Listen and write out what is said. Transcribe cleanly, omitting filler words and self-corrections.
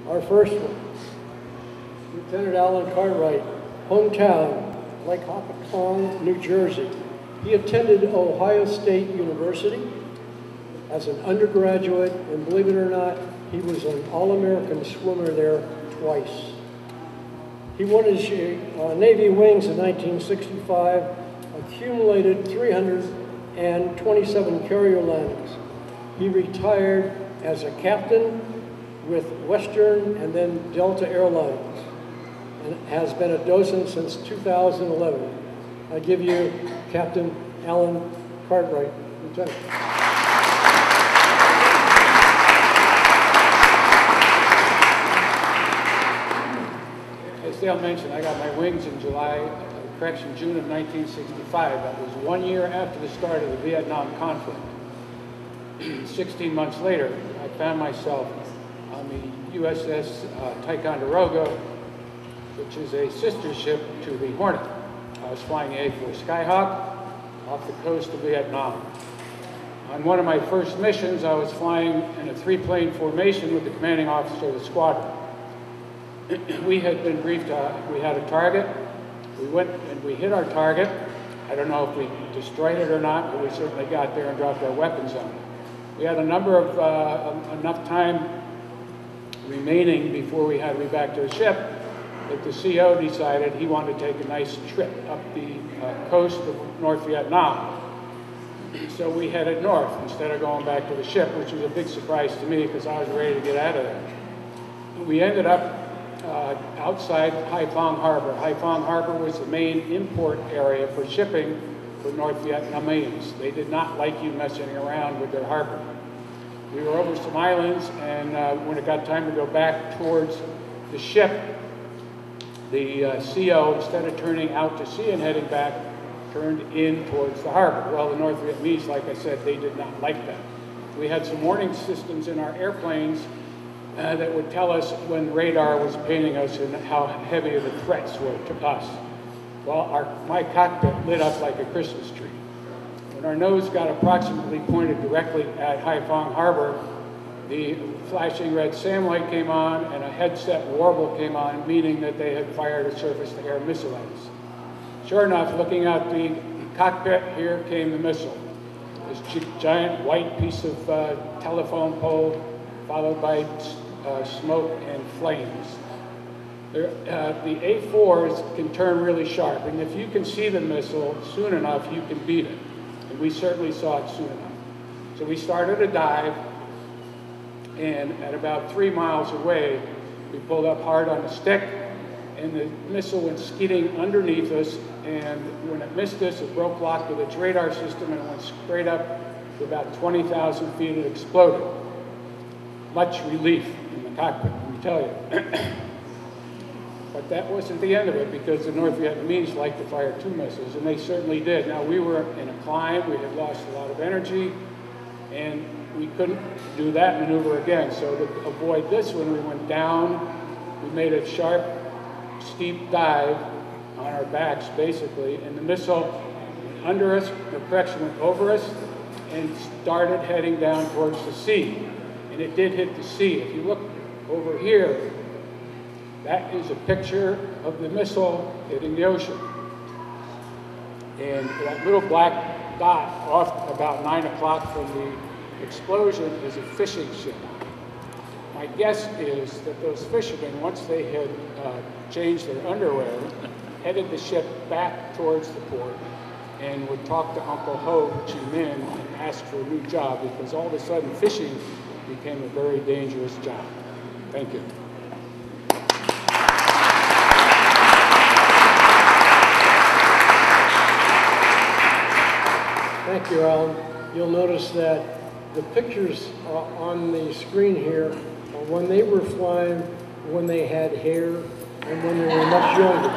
Our first one, Lieutenant Allan Cartwright, hometown, Lake Hopatcong, New Jersey. He attended Ohio State University as an undergraduate, and believe it or not, he was an All-American swimmer there twice. He won his Navy wings in 1965, accumulated 327 carrier landings. He retired as a captain with Western and then Delta Airlines, and has been a docent since 2011. I give you Captain Allan Cartwright, Lieutenant. As Dale mentioned, I got my wings in June of 1965. That was 1 year after the start of the Vietnam conflict. 16 months later, I found myself on the USS Ticonderoga, which is a sister ship to the Hornet. I was flying the A-4 Skyhawk off the coast of Vietnam. On one of my first missions, I was flying in a three-plane formation with the commanding officer of the squadron. We had been briefed, we had a target. We went and we hit our target. I don't know if we destroyed it or not, but we certainly got there and dropped our weapons on it. We had a number of, enough time remaining before we had to be back to the ship that the CO decided he wanted to take a nice trip up the coast of North Vietnam. So we headed north instead of going back to the ship, which was a big surprise to me because I was ready to get out of there. We ended up outside Haiphong Harbor. Haiphong Harbor was the main import area for shipping for North Vietnamese. They did not like you messing around with their harbor. We were over some islands, and when it got time to go back towards the ship, the CO, instead of turning out to sea and heading back, turned in towards the harbor. Well, the North Vietnamese, like I said, they did not like that. We had some warning systems in our airplanes that would tell us when radar was painting us and how heavy the threats were to us. Well, my cockpit lit up like a Christmas tree. When our nose got approximately pointed directly at Haiphong Harbor, the flashing red SAM light came on and a headset warble came on, meaning that they had fired a surface-to-air missile at us. Sure enough, looking out the cockpit, here came the missile. This giant white piece of telephone pole, followed by smoke and flames. The A4s can turn really sharp, and if you can see the missile soon enough, you can beat it. And we certainly saw it soon enough. So we started a dive, and at about 3 miles away, we pulled up hard on a stick, and the missile went skidding underneath us, and when it missed us, it broke lock with its radar system, and it went straight up to about 20,000 feet and exploded. Much relief in the cockpit, let me tell you. But that wasn't the end of it, because the North Vietnamese liked to fire 2 missiles, and they certainly did. Now, we were in a climb, we had lost a lot of energy, and we couldn't do that maneuver again. So to avoid this one, we went down, we made a sharp, steep dive on our backs, basically, and the missile went under us, the correction went over us, and started heading down towards the sea. And it did hit the sea. If you look over here, that is a picture of the missile hitting the ocean. And that little black dot off about 9 o'clock from the explosion is a fishing ship. My guess is that those fishermen, once they had changed their underwear, headed the ship back towards the port and would talk to Uncle Ho Chi Minh and ask for a new job, because all of a sudden fishing became a very dangerous job. Thank you. Thank you, Allan. You'll notice that the pictures on the screen here are when they were flying, when they had hair, and when they were much younger.